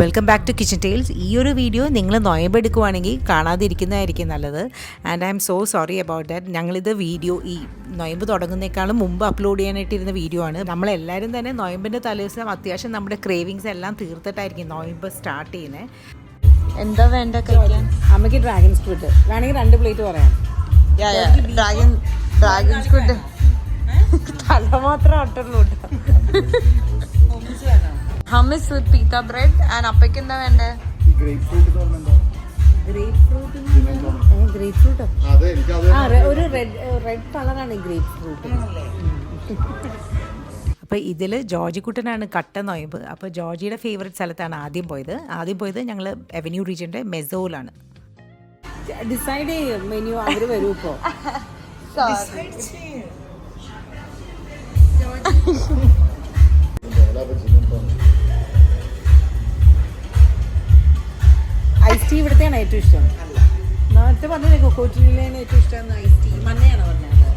Welcome back to kitchen tales. ഈ ഒരു video നിങ്ങൾ നൊയമ്പെടുക്കുവാണെങ്കിൽ കാണാതിരിക്കുന്നതായിരിക്കും നല്ലത്. And I am so sorry about that. ഞങ്ങളിത് വീഡിയോ ഈ നൊയമ്പ് തുടങ്ങുന്നേക്കാളും മുമ്പ് അപ്ലോഡ് ചെയ്യാനായിട്ടിരുന്ന വീഡിയോ ആണ്. നമ്മളെല്ലാവരും തന്നെ നൊയമ്പിൻ്റെ തലേദിവസം അത്യാവശ്യം നമ്മുടെ ക്രേവിങ്സ് എല്ലാം തീർത്തിട്ടായിരിക്കും നൊയമ്പ് സ്റ്റാർട്ട് ചെയ്യുന്നത്. എന്താ വേണ്ട കഴിക്കാൻ? അമ്മയ്ക്ക് ഡ്രാഗൺ സ്ക്വിഡ് വേണമെങ്കിൽ 2 പ്ലേറ്റ് പറയാം. ഡ്രാഗൺ സ്ക്വിഡ് തല മാത്രം ഒട്ടുള്ളൂ. ഹമ്മിസ് വിത്ത് പീത്ത ബ്രെഡ്. ആൻഡ് അപ്പയ്ക്ക് എന്താ വേണ്ടേ? ഒരു റെഡ് കളറാണ് ഗ്രേപ്പ് ഫ്രൂട്ട്. അപ്പോൾ ഇതിൽ ജോർജിക്കുട്ടനാണ് കട്ട നൊയമ്പ്. അപ്പോൾ ജോർജിയുടെ ഫേവറേറ്റ് സ്ഥലത്താണ് ആദ്യം പോയത് ഞങ്ങൾ അവന്യൂ റീജിയൻ്റെ മെസോയിലാണ്. ഡിസൈഡ് ചെയ്യും മെനു അവർ വരും. ഇപ്പോൾ ഐസ് ടീ ഇവിടുത്തെയാണ് ഏറ്റവും ഇഷ്ടം. നേരത്തെ പറഞ്ഞത് കൊക്കോച്ചിലാണ് ഏറ്റവും ഇഷ്ടം ഐസ് ടീ. മഞ്ഞയാണ് പറഞ്ഞത്.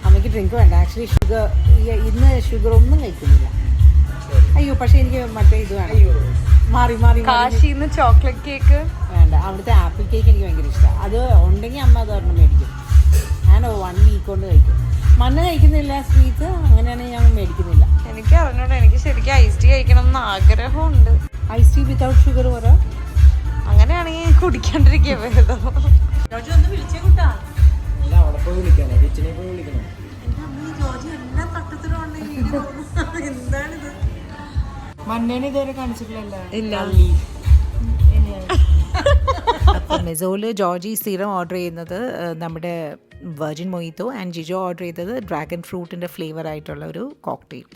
അമ്മയ്ക്ക് ഡ്രിങ്ക് വേണ്ട. ആക്ച്വലി ഇന്ന് ഷുഗർ ഒന്നും കഴിക്കുന്നില്ല. അയ്യോ, പക്ഷെ എനിക്ക് മറ്റേ ഇത് വേണം. മാറി കാശിന്ന് ചോക്ലേറ്റ് കേക്ക് വേണ്ട. അവിടുത്തെ ആപ്പിൾ കേക്ക് എനിക്ക് ഭയങ്കര ഇഷ്ടമാണ്. അത് ഉണ്ടെങ്കിൽ അമ്മ അത് ഒരെണ്ണം മേടിക്കും. ഞാൻ 1 വീക്ക് കൊണ്ട് കഴിക്കും. മഞ്ഞ കഴിക്കുന്നില്ല സ്വീറ്റ്സ്, അങ്ങനെയാണെങ്കിൽ ഞാൻ മേടിക്കുന്നില്ല. എനിക്ക് അറിഞ്ഞൂടാ. എനിക്ക് ശരിക്കും ഐസ് ടീ കഴിക്കണം എന്ന് ആഗ്രഹമുണ്ട്. ഐസ് ടീ വിത്തൗട്ട് ഷുഗർ പറയാം. അങ്ങനെയാണെങ്കിൽ കുടിക്കാണ്ടിരിക്കുക വേദോ. മണ്ണേനെ ഇതുവരെ കാണിച്ചിട്ടില്ലല്ലോ. മെസോയില് ജോർജി സ്ഥിരം ഓർഡർ ചെയ്യുന്നത് നമ്മുടെ വെർജിൻ മൊയ്ത്തോ ആൻഡ് ജിജോ ഓർഡർ ചെയ്തത് ഡ്രാഗൺ ഫ്രൂട്ടിൻ്റെ ഫ്ലേവർ ആയിട്ടുള്ള ഒരു കോക്ടെയിൽ.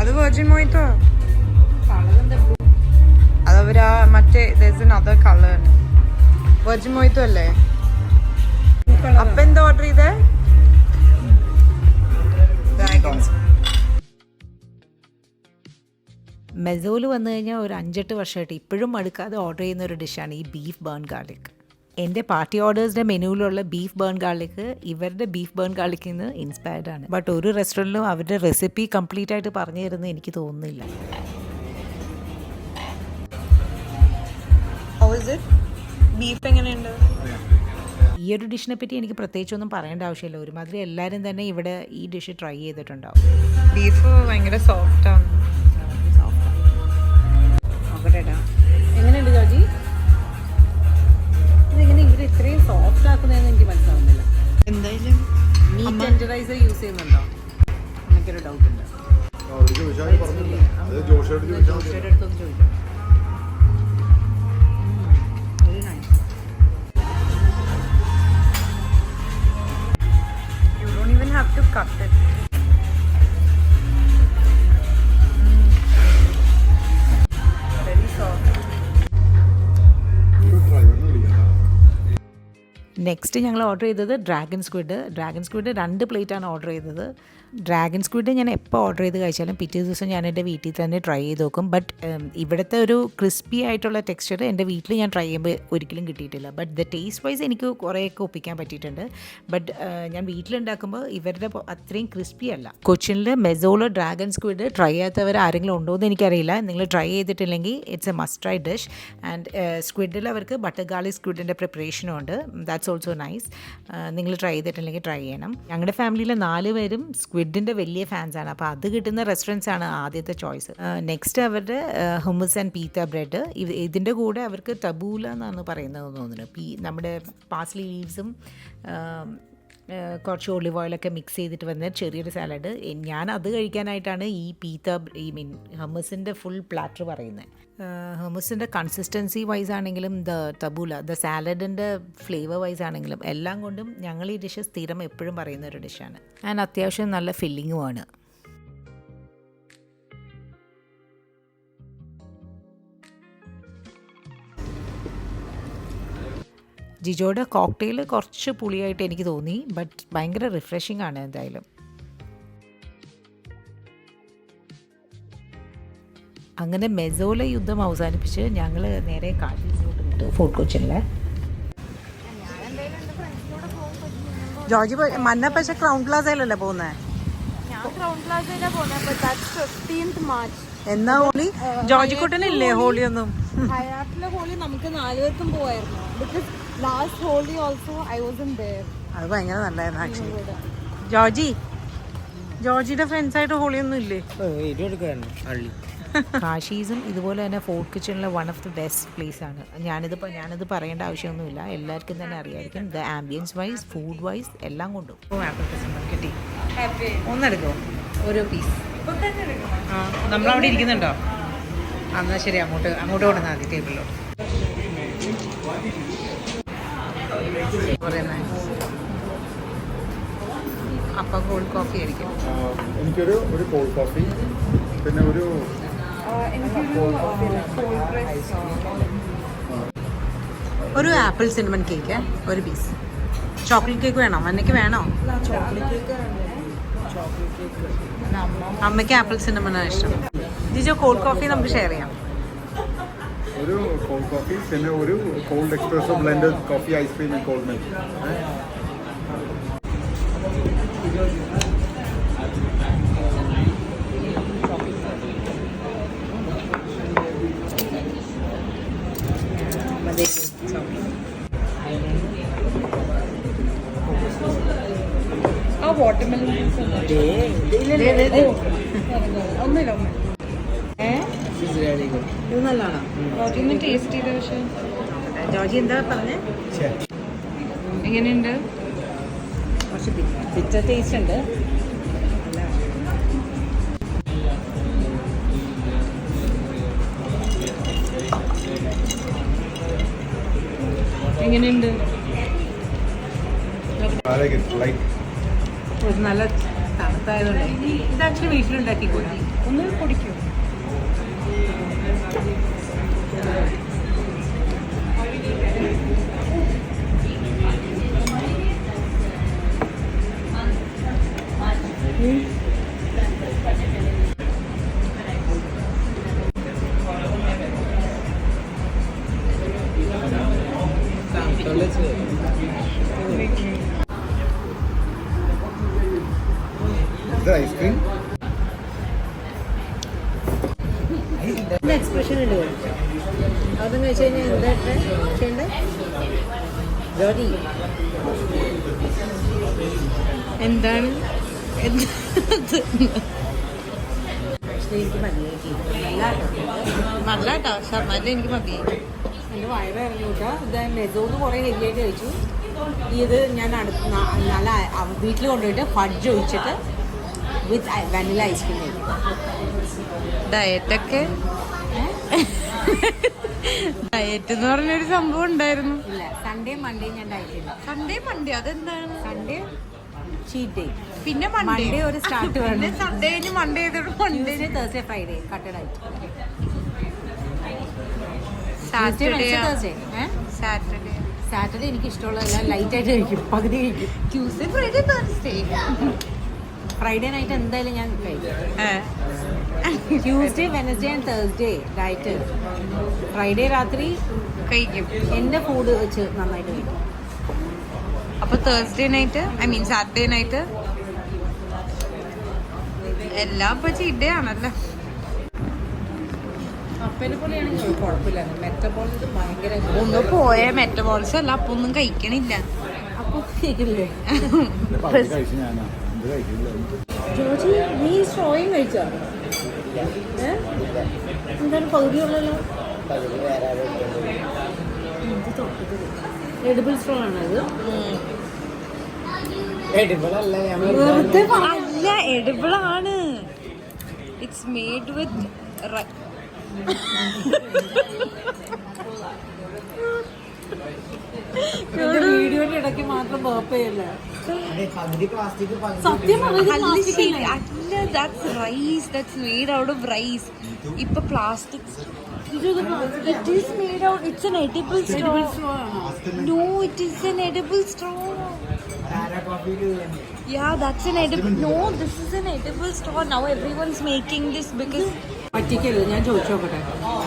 അത് വെർജിൻ മൊയ്ത്തോ. അതവരാ മറ്റേ അതർ കളർ വെർജിൻ മൊയ്ത്തോ അല്ലേ? അപ്പൊ എന്താ ഓർഡർ ചെയ്തേ? മെസോയിൽ വന്നു കഴിഞ്ഞാൽ ഒരു 5-8 വർഷമായിട്ട് ഇപ്പോഴും മടുക്കാതെ ഓർഡർ ചെയ്യുന്ന ഒരു ഡിഷാണ് ഈ ബീഫ് ബേൺ ഗാർലിക്. എൻ്റെ പാർട്ടി ഓർഡേഴ്സിൻ്റെ മെനുവിലുള്ള ബീഫ് ബേൺ ഗാർലിക് ഇവരുടെ ബീഫ് ബേൺ ഗാർലിക്കിൽ നിന്ന് ഇൻസ്പയർഡ് ആണ്. ബട്ട് ഒരു റെസ്റ്റോറൻറ്റിലും അവരുടെ റെസിപ്പി കംപ്ലീറ്റ് ആയിട്ട് പറഞ്ഞു തരുന്നത് എനിക്ക് തോന്നുന്നില്ല. ബീഫ് എങ്ങനെയുണ്ട്? ഈ ഒരു ഡിഷിനെ പറ്റി എനിക്ക് പ്രത്യേകിച്ചൊന്നും പറയേണ്ട ആവശ്യമില്ല. ഒരുമാതിരി എല്ലാവരും തന്നെ ഇവിടെ ഈ ഡിഷ് ട്രൈ ചെയ്തിട്ടുണ്ടാവും. ബീഫ് ഭയങ്കര സോഫ്റ്റാണ്. എങ്ങനെയുണ്ട് ജോജി? ഇതെങ്ങനെ ഇവർ ഇത്രയും സോഫ്റ്റ് ആക്കുന്നതെന്ന് എനിക്ക് മനസ്സിലാവുന്നില്ല. എന്തായാലും മീറ്റ് ടെൻഡറൈസർ യൂസ് ചെയ്യുന്നുണ്ടോ? എനിക്കൊരു ഡൗട്ട് ഉണ്ട്. ജോഷിയുടെ അടുത്തൊന്ന് ചോദിക്കാം. You don't even have to cut it. Very soft. Next ഞങ്ങൾ ഓർഡർ ചെയ്തത് ഡ്രാഗൺ സ്ക്വിഡ് 2 പ്ലേറ്റാണ് ഓർഡർ ചെയ്തത്. ഡ്രാഗൺ സ്ക്വിഡ് ഞാൻ എപ്പോൾ ഓർഡർ ചെയ്ത് കഴിച്ചാലും പിറ്റേ ദിവസം ഞാൻ എൻ്റെ വീട്ടിൽ തന്നെ ട്രൈ ചെയ്ത് നോക്കും. ബട്ട് ഇവിടുത്തെ ഒരു ക്രിസ്പി ആയിട്ടുള്ള ടെക്സ്ചർ എൻ്റെ വീട്ടിൽ ഞാൻ ട്രൈ ചെയ്യുമ്പോൾ ഒരിക്കലും കിട്ടിയിട്ടില്ല. ബട്ട് ദ ടേസ്റ്റ് വൈസ് എനിക്ക് കുറേയൊക്കെ ഒപ്പിക്കാൻ പറ്റിയിട്ടുണ്ട്. ബട്ട് ഞാൻ വീട്ടിലുണ്ടാക്കുമ്പോൾ ഇവരുടെ അത്രയും ക്രിസ്പി അല്ല. കൊച്ചിനിൽ മെസോയില് ഡ്രാഗൺ സ്ക്വിഡ് ട്രൈ ചെയ്യാത്തവർ ആരെങ്കിലും ഉണ്ടോ എന്ന് എനിക്കറിയില്ല. നിങ്ങൾ ട്രൈ ചെയ്തിട്ടില്ലെങ്കിൽ it's a must try dish. And സ്ക്വിഡിൽ അവർക്ക് ബട്ടർ ഗാർലിക് സ്ക്വിഡിൻ്റെ പ്രിപ്പറേഷനും ഉണ്ട്. That's also nice. നിങ്ങൾ ട്രൈ ചെയ്തിട്ടില്ലെങ്കിൽ ട്രൈ ചെയ്യണം. ഞങ്ങളുടെ ഫാമിലിയിലെ 4 പേരും സ്ക്വിഡിൻ്റെ വലിയ ഫാൻസാണ്. അപ്പോൾ അത് കിട്ടുന്ന റെസ്റ്റോറൻറ്റ്സ് ആണ് ആദ്യത്തെ ചോയ്സ്. നെക്സ്റ്റ് അവരുടെ ഹുമസ് ആൻഡ് പീത്ത ബ്രെഡ്. ഇതിൻ്റെ കൂടെ അവർക്ക് ടബൂല എന്നാണ് പറയുന്നത് തോന്നുന്നു. നമ്മുടെ പാസ്ലി ലീവ്സും കുറച്ച് ഒലിവ് ഓയിലൊക്കെ മിക്സ് ചെയ്തിട്ട് വന്ന ചെറിയൊരു സാലഡ്. ഞാൻ അത് കഴിക്കാനായിട്ടാണ് ഈ ഹമ്മസിൻ്റെ ഫുൾ പ്ലാറ്റർ പറയുന്നത്. ഹമ്മസിൻ്റെ കൺസിസ്റ്റൻസി വൈസ് ആണെങ്കിലും ദ സാലഡിൻ്റെ ഫ്ലേവർ വൈസ് ആണെങ്കിലും എല്ലാം കൊണ്ടും ഞങ്ങൾ ഈ ഡിഷ് സ്ഥിരം എപ്പോഴും പറയുന്ന ഒരു ഡിഷാണ്. ആൻഡ് അത്യാവശ്യം നല്ല ഫില്ലിങ്ങുമാണ്. ജിജോയുടെ കോക്ടെയിൽ കുറച്ച് പുളിയായിട്ട് എനിക്ക് തോന്നി. ബട്ട് ഭയങ്കര റിഫ്രഷിംഗ് ആണ് എന്തായാലും. അങ്ങനെ മെസോയിലെ യുദ്ധം അവസാനിപ്പിച്ച് ഞങ്ങൾ നേരെ കാട്ടിലോട്ട് വിട്ടു ഫോർട്ട് കൊച്ചിനിലെ. ജോർജി മന്ന പക്ഷെ ക്രൗൺ പ്ലാസയിലല്ലേ പോകുന്നത്? ഞാൻ ക്രൗൺ പ്ലാസയിലാണ് പോകുന്നത്. 15th March. എന്നാ ഹോളി? ജോർജി കുട്ടനില്ലേ ഹോളി ഒന്നും? ഹയാത്തിലെ ഹോളി നമുക്ക് 4 പേർക്കും പോവായിരുന്നു. Because last Holi also I was in there. അത് ഭയങ്കര നല്ലതായിരുന്നു ആക്ച്വലി. ജോർജിയുടെ ഫ്രണ്ട്സ് ആയിട്ട് ഹോളി ഒന്നും ഇല്ലേ? കാശീസും ഇതുപോലെ തന്നെ ഫോർട്ട് കിച്ചണിലെ one of the best place ആണ്. ഞാനിത് പറയേണ്ട ആവശ്യമൊന്നുമില്ല, എല്ലാവർക്കും തന്നെ അറിയായിരിക്കും. The ambience wise, food wise എല്ലാം കൊണ്ടും. കിട്ടി. ഒന്നെടുക്കോ? ഓരോ പീസ്. ആ നമ്മളവിടെ ഇരിക്കുന്നുണ്ടോ? എന്നാ ശരി, അങ്ങോട്ട് കൊടുത്താൽ മതി ടേബിളിലോട്ട്. അപ്പം കോൾഡ് കോഫി ആയിരിക്കും. എനിക്കൊരു കോൾഡ് കോഫി, പിന്നെ ഒരു ഒരു ആപ്പിൾ സിനമൺ കേക്ക്, ഒരു പീസ്. ചോക്ലേറ്റ് കേക്ക് വേണോ? മന്നയ്ക്ക് വേണോ? അമ്മയ്ക്ക് ആപ്പിൾ സിനമൺ ആണ് ഇഷ്ടം. ജിജോ കോൾഡ് കോഫി നമുക്ക് ഷെയർ ചെയ്യാം. ഒരു കോൾഡ് കോഫി, പിന്നെ ഒരു cold espresso blended coffee, ice cream and cold milk. ഇത് നല്ലതാണോ? ടേസ്റ്റ് ചെയ്ത പക്ഷേ ജോർജി എന്താ പറഞ്ഞേ? എങ്ങനെയുണ്ട്? കുറച്ച് ബിറ്റർ ടേസ്റ്റ് ഉണ്ട്. എങ്ങനെയുണ്ട്? ഒരു നല്ല തണുത്തായതുകൊണ്ട് ഇത് ആക്ച്വലി വീട്ടിലുണ്ടാക്കിക്കൂടാ. ഒന്ന് കുടിക്കും. ഐസ്ക്രീം എക്സ്പ്രഷൻ ഉണ്ട്. അതെന്ന് വെച്ച് കഴിഞ്ഞാൽ എന്താ ചെയ്യണ്ടേ? ജോർജി എന്താണ്? എനിക്ക് മതിയായി. നല്ല കേട്ടോ, ഷർമാറ്റ എനിക്ക് മതി. എൻ്റെ വയറ് ഇറങ്ങി കൂട്ടാ. ഇത് മെസോന്ന് കുറേ ഹെവിയായിട്ട് കഴിച്ചു. ഇത് ഞാൻ നല്ല വീട്ടിൽ കൊണ്ടുപോയിട്ട് ഫഡ്ജ് ഒഴിച്ചിട്ട് വിത്ത് വാനില ഐസ്ക്രീം കഴിക്കും. ഡയറ്റൊക്കെ ഡയറ്റ് എന്ന് പറഞ്ഞൊരു സംഭവം ഉണ്ടായിരുന്നു. ഇല്ല, സൺഡേ മൺഡേ ഞാൻ ഡയറ്റ് ചെയ്തു. സൺഡേ മൺഡേ അതെന്താണ്? സൺഡേ ചീറ്റ് ഡേ, പിന്നെ മൺഡേ ഒരു സ്റ്റാർട്ട് വേണം. സൺഡേ മൺഡേ ചെയ്തിട്ട് Monday Thursday Friday cut diet. Saturday എനിക്ക് ഇഷ്ടമുള്ളതെല്ലാം ലൈറ്റ് ആയിട്ട് കഴിക്കും, പകുതി കഴിക്കും. Tuesday Friday Thursday Friday night എന്തായാലും ഞാൻ കഴിക്കും. Tuesday Wednesday and Thursday diet. Friday രാത്രി കഴിക്കും. എൻ്റെ ഫുഡ് വെച്ച് നന്നായിട്ട് കഴിക്കും. അപ്പൊ തേഴ്സ്ഡേ നൈറ്റ് സാറ്റർഡേ നൈറ്റ് എല്ലാം ഇപ്പൊ ചീറ്റ് ഡേ ആണല്ലോ. അപ്പനെ പോലെയാണെങ്കിൽ കുഴപ്പമില്ല. മെറ്റബോളിസ് ഭയങ്കര ഒന്ന് പോയ മെറ്റബോൾസ് അല്ല, അപ്പൊ ഒന്നും കഴിക്കണില്ല. അപ്പൊ കേൾക്കില്ലേ? കഴിച്ചു ഞാനാ കഴിക്കില്ല. ജോജി നീ സ്ട്രോയും കഴിച്ചോ? എന്താണ് പകുതിയുള്ളല്ലോ? എഡിബിൾ സ്ട്രോ ആണത്? അല്ല, എഡിബിൾ ആണ്. ഇറ്റ്സ് മെയ്ഡ് വിത്ത് വീഡിയോയുടെ ഇടയ്ക്ക് മാത്രം ബർപ്പയല്ല. സത്യം മെയ്ഡ് ഔട്ട് ഓഫ് റൈസ്. ഇപ്പൊ plastic. It is made out. It's an edible straw. No, it is an edible straw. Yeah, that's an edible. No, this is an edible straw. Now everyone's making this because പറ്റിക്കല്ലോ. ഞാൻ ചോദിച്ചു നോക്കട്ടെ.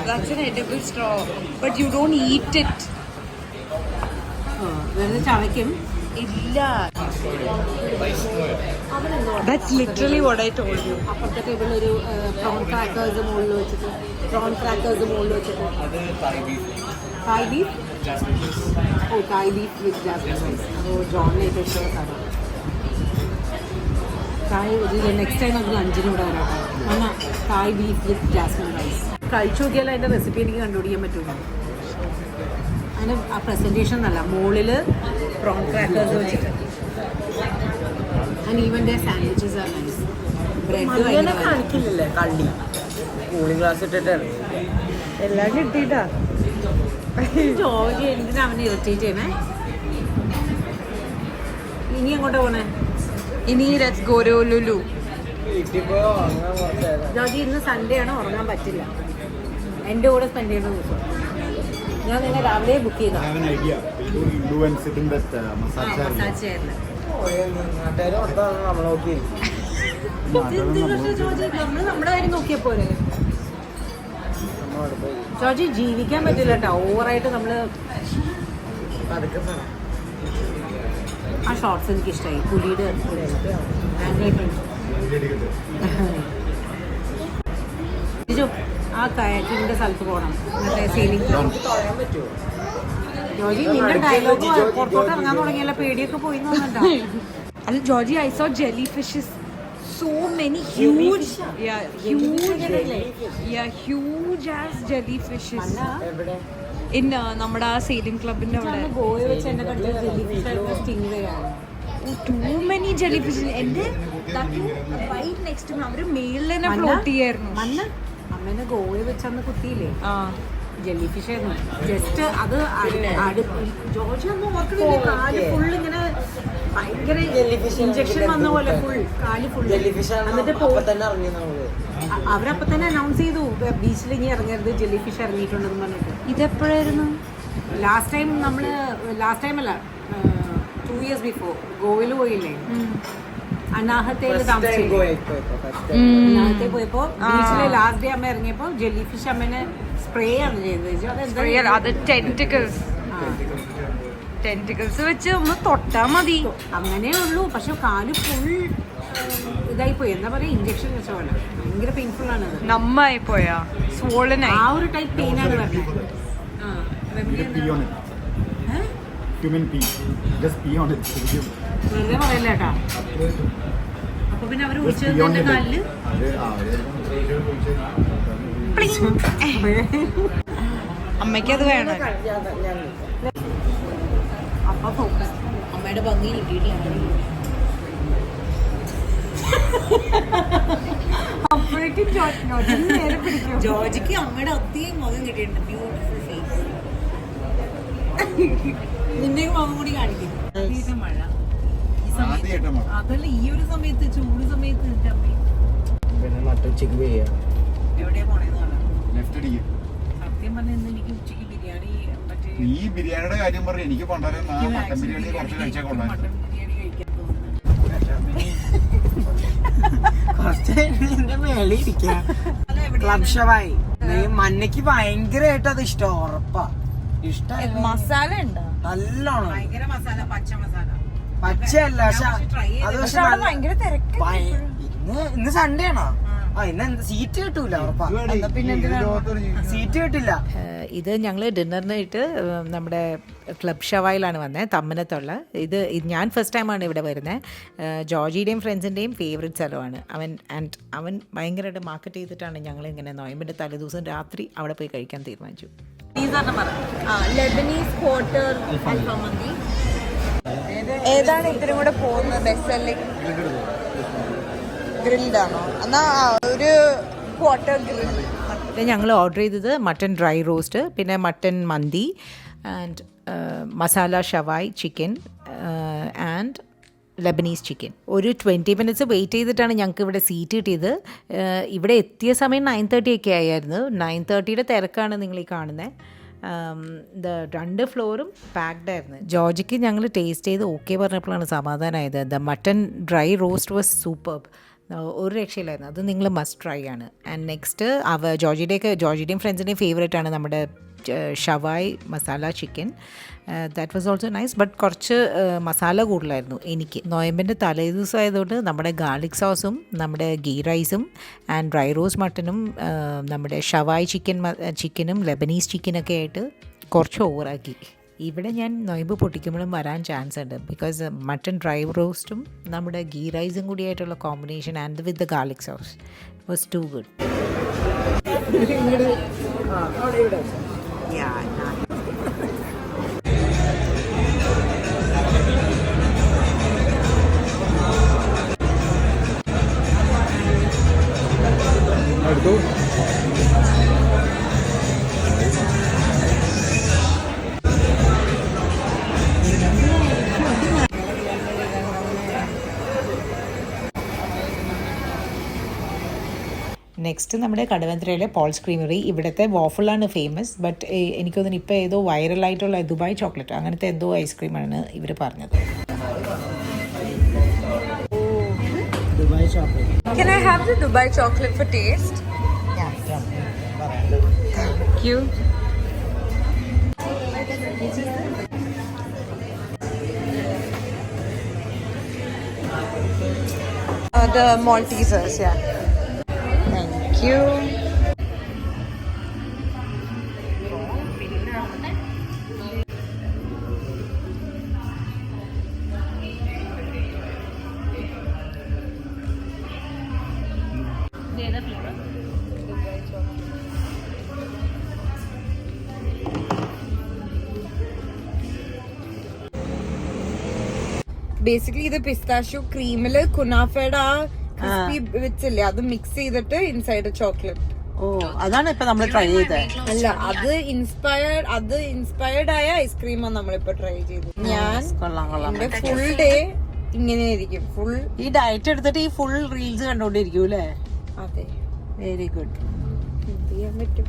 that's an edible straw, but you don't eat it. വെറുതെ ചവയ്ക്കും, ഇല്ല. That's literally what I told you. അപ്പുറത്തെ ടേബിളിൽ ഒരു prawn crackers മുകളിൽ വെച്ചിട്ട് Thai beef oh Thai beef with jasmine rice. അതോ ജോണിന് ഏറ്റവും ഇഷ്ടമുള്ള സാധനം തായ്. നെക്സ്റ്റ് ടൈം നമുക്ക് ലഞ്ചിന് ഇവിടെ വരാം കേട്ടോ. തായ് ബീഫ് വിത്ത് ജാസ്മിൻ റൈസ് കഴിച്ചു നോക്കിയാൽ അതിൻ്റെ റെസിപ്പി എനിക്ക് കണ്ടുപിടിക്കാൻ പറ്റില്ല. അതിന് ആ പ്രസൻറ്റേഷൻ എന്നല്ല, മുകളിൽ പ്രോൺ ക്രാക്കേഴ്സ് വെച്ചിട്ട് and even the sandwiches are nice. Bread കാണിക്കില്ലല്ലേ കള്ളി കൂളിംഗ് ഗ്ലാസ് ഇട്ടിട്ടാണ് എല്ലാം കിട്ടിയിട്ടാ. ജോർജ് എന്തിനാ അവനെ ഇറിറ്റേറ്റ് ചെയ്യണേ? ഇനി എങ്ങോട്ടാ പോണേ? ഇനി ലെറ്റ്സ് ഗോ ടു ലുലു. വീട്ടിൽ പോയി ഉറങ്ങാൻ കുറച്ചായിരുന്നു. ജോർജ് ഇന്ന് സൺഡേ ആണ്, ഉറങ്ങാൻ പറ്റില്ല. എൻ്റെ കൂടെ സ്പെൻഡ് ചെയ്യുന്ന ദിവസം ഞാൻ നിന്നെ രാവിലെ ബുക്ക് ചെയ്താ I have an idea. You and sit in that massage chair. Massage ചെയ്യാറില്ല. നാട്ടുകാർ മൊത്തം നമ്മളെ നോക്കി ജോർജ് നമ്മൾ നമ്മുടെ കാര്യം നോക്കിയാൽ പോരെ. ജോർജ് ജീവിക്കാൻ പറ്റില്ല കേട്ടോ ഓവറായിട്ട് നമ്മൾ. പതുക്കെ ആ ഷോർട്സ് എനിക്ക് ഇഷ്ടമായി, പുലിയുടെ ആ കയറ്റിൻ്റെ സ്ഥലത്ത് പോകണം. മറ്റേ സീലിംഗ് തൊഴാൻ പറ്റുമോ? ജോർജി നിന്റെ ഡയലോഗ് പുറത്തോട്ട് ഇറങ്ങാൻ തുടങ്ങിയല്ല, പേടിയൊക്കെ പോയി തോന്നുന്നുണ്ടോ? And Georgie, I saw jellyfishes. So many huge, huge as jellyfishes. എവിടെ? In നമ്മുടെ ആ സെയിലിംഗ് ക്ലബിന്റെ അവിടെ. ഗോവ വെച്ച് എന്നെ കണ്ടത് ജെല്ലിഫിഷ് സ്റ്റിംഗ്റേയാണ്. Too many jellyfishes. എന്റെ റൈറ്റ് നെക്സ്റ്റ് ടു അവര് മേളിൽ തന്നെ ഫ്ലോട്ട് ചെയ്യായിരുന്നു. മണ്ണ് അമ്മേനെ ഗോവ വെച്ചന്ന് കുത്തിയില്ലേ ആ ജെല്ലി ഫിഷ് ആയിരുന്നു. ജസ്റ്റ് അത് ജോർജ് ഒന്നും ഓർക്കണില്ല. കാല് ഫുൾ ഇങ്ങനെ ഭയങ്കര ഇഞ്ചക്ഷൻ വന്ന പോലെ ഫുൾ കാല് ഫുൾ. എന്നിട്ട് തന്നെ ഇറങ്ങി നമ്മള്. അവരപ്പം തന്നെ അനൗൺസ് ചെയ്തു ബീച്ചിൽ ഇനി ഇറങ്ങരുത്, ജെല്ലി ഫിഷ് ഇറങ്ങിയിട്ടുണ്ടെന്ന് പറഞ്ഞിട്ട്. ഇതെപ്പോഴായിരുന്നു? ലാസ്റ്റ് ടൈം അല്ല 2 years ബിഫോർ ഗോവയിൽ പോയില്ലേ, അനാഹത്തയിൽ താമസിച്ചു. അനാഹത്തെ പോയപ്പോ ബീച്ചിലെ ലാസ്റ്റ് ഡേ അമ്മ ഇറങ്ങിയപ്പോ ജെല്ലി ഫിഷ് അമ്മേനെ സ്പ്രേ ആണ് ചെയ്തത്. അത് ടെന്റിക്കിൾസ് വെച്ച് ഒന്ന് തൊട്ടാ മതി, അങ്ങനെ ഉള്ളൂ. പക്ഷെ കാല് ഫുൾ ഇതായി പോയി, എന്താ പറയാ ഇഞ്ചക്ഷൻ വെച്ച പോലെ ഭയങ്കര പെയിൻഫുൾ ആണ്. നമ്മായി പോയാ സ്വോളനായി. ആ ഒരു ടൈപ്പ് പെയിൻ ആണ് വരുന്നത്. Human pee. Just pee on it. വെറുതെ പറയല്ല കേട്ടാ. അപ്പൊ പിന്നെ അവര് ഒഴിച്ചത് എന്റെ കാലില് അമ്മയ്ക്ക് അത് വേണം. അപ്പൊ ഫോക്കസ് അമ്മയുടെ ഭംഗി കിട്ടിയിട്ടില്ല. അപ്പോഴേക്കും ജോർജിക്ക് അമ്മയുടെ ഒത്തിരി മുഖം കിട്ടിയിട്ടുണ്ട്. Beautiful face. നിന്റെ മുഖം കൂടി കാണിക്കും. മഴ അതല്ല ഈ ഒരു സമയത്ത്, ചൂട് സമയത്ത് എന്റെ അമ്മ പിന്നെ നട്ടുച്ചക്ക് ചെയ്യാം. എവിടെയാ പോണേന്ന് കാണാം. Left സത്യം പറഞ്ഞ ഇന്ന് എനിക്ക് ഉച്ചയ്ക്ക് ബിരിയാണി മറ്റേ ഈ ബിരിയാണിയുടെ കാര്യം പറഞ്ഞു. എനിക്ക് പണ്ടാരെ മട്ടൻ ബിരിയാണി കുറച്ച് കഴിച്ചാൽ കൊള്ളാം. മട്ടൻ ബിരിയാണി കഴിക്കാൻ തോന്നുന്നു. കുറച്ച് മേലെ ഇരിക്കാം. ക്ലബ് ഷവായി മഞ്ഞക്ക് ഭയങ്കരമായിട്ട് അത് ഇഷ്ടം. ഉറപ്പാ ഇഷ്ടം. മസാല ഉണ്ടോ? നല്ലോണം. ഭയങ്കര മസാല, പച്ച മസാല. പച്ചയല്ല പക്ഷെ അത് പക്ഷെ ഭയങ്കര തിരക്ക്. ഇന്ന് സൺഡേ ആണോ? ആ ഇന്ന് സീറ്റ് കിട്ടൂല. ഉറപ്പാ സീറ്റ് കിട്ടില്ല. ഇത് ഞങ്ങൾ ഡിന്നറിനായിട്ട് നമ്മുടെ ക്ലബ് ഷവായിലാണ് വന്നത്, തമ്മനത്തുള്ള. ഇത് ഞാൻ ഫസ്റ്റ് ടൈമാണ് ഇവിടെ വരുന്നത്. ജോർജിയുടെയും ഫ്രണ്ട്സിൻ്റെയും ഫേവറേറ്റ് സ്ഥലമാണ്. അവൻ ഭയങ്കരമായിട്ട് മാർക്കറ്റ് ചെയ്തിട്ടാണ് ഞങ്ങൾ ഇങ്ങനെ നോയമ്പിൻ്റെ തലേദിവസം രാത്രി അവിടെ പോയി കഴിക്കാൻ തീരുമാനിച്ചു. ലെബനീസ് ക്വാർട്ടർ അൽഫാം മന്തി. ഏതാണ് ഇത്തിരി കൂടെ പോകുന്നത്? ബെസ്റ്റ് സെല്ലിംഗ് ഗ്രിൽഡ് ആണോ? എന്നാ ഒരു ക്വാർട്ടർ ഗ്രിൽ. ഞങ്ങൾ ഓർഡർ ചെയ്തത് മട്ടൻ ഡ്രൈ റോസ്റ്റ്, പിന്നെ mutton mandi and masala shawaya chicken and Lebanese chicken. ഒരു 20 minutes വെയിറ്റ് ചെയ്തിട്ടാണ് ഞങ്ങൾക്ക് ഇവിടെ സീറ്റ് കിട്ടിയത്. ഇവിടെ എത്തിയ സമയം 9:30 ഒക്കെ ആയിരുന്നു. 9:30യുടെ തിരക്കാണ് നിങ്ങൾ ഈ കാണുന്നത്. 2 ഫ്ലോറും പാക്ഡ് ആയിരുന്നു. ജോർജിക്ക് ഞങ്ങൾ ടേസ്റ്റ് ചെയ്ത് ഓക്കെ പറഞ്ഞപ്പോഴാണ് സമാധാനമായത്. The mutton dry roast was superb. ഒരു രക്ഷയില്ലായിരുന്നു. അത് നിങ്ങൾ മസ്റ്റ് ട്രൈ ആണ്. ആൻഡ് നെക്സ്റ്റ് ജോർജിയുടെയും ഫ്രണ്ട്സിൻ്റെയും ഫേവറേറ്റ് ആണ് നമ്മുടെ shawai masala chicken. That was also nice. But കുറച്ച് മസാല കൂടുതലായിരുന്നു എനിക്ക്. നോയമ്പിൻ്റെ തലേ ദിവസം ആയതുകൊണ്ട് നമ്മുടെ ഗാർലിക് സോസും നമ്മുടെ ഗീ റൈസും ആൻഡ് ഡ്രൈ റോസ് മട്ടനും നമ്മുടെ ഷവായ് ചിക്കനും ലെബനീസ് ചിക്കനൊക്കെ ആയിട്ട് കുറച്ച് ഓവറാക്കി. ഇവിടെ ഞാൻ നൊയമ്പ് പൊട്ടിക്കുമ്പോഴും വരാൻ ചാൻസ് ഉണ്ട്. ബിക്കോസ് മട്ടൺ ഡ്രൈ റോസ്റ്റും നമ്മുടെ ഗീ റൈസും കൂടിയായിട്ടുള്ള combination and with the garlic sauce was too good. അടുത്തു നെക്സ്റ്റ് നമ്മുടെ കടവന്ത്രയിലെ പോൾസ് ക്രീമറി. ഇവിടുത്തെ വാഫിളാണ് ഫേമസ്. ബട്ട് എനിക്ക് തോന്നുന്നു ഇപ്പോൾ ഏതോ വൈറലായിട്ടുള്ള ദുബായ് ചോക്ലേറ്റ് അങ്ങനത്തെ എന്തോ ഐസ്ക്രീമാണ് ഇവർ പറഞ്ഞത്. Dubai chocolate. Can I have the Dubai chocolate for taste? Thank you. The Maltesers, yeah. Thank you. Basically ഇത് പിസ്താഷ്യോ ക്രീമില് കുനാഫയുടെ ആ ക്രിസ്പി വെച്ചില്ലേ അത് മിക്സ് ചെയ്തിട്ട് ഇൻസൈഡ് ചോക്ലേറ്റ്. ഓ അതാണ് ഇപ്പൊ നമ്മൾ ട്രൈ ചെയ്തത്. അല്ല അത് ഇൻസ്പയർഡ് ആയ ഐസ്ക്രീമാണ് നമ്മളിപ്പോ ട്രൈ ചെയ്തത്. ഞാൻ എന്റെ ഫുൾ ഡേ ഇങ്ങനെയായിരിക്കും. ഫുൾ ഈ ഡയറ്റ് എടുത്തിട്ട് ഈ ഫുൾ റീൽസ് കണ്ടോണ്ടിരിക്കും അല്ലേ? അതെ, വെരി ഗുഡ്. എന്ത് ചെയ്യാൻ പറ്റും.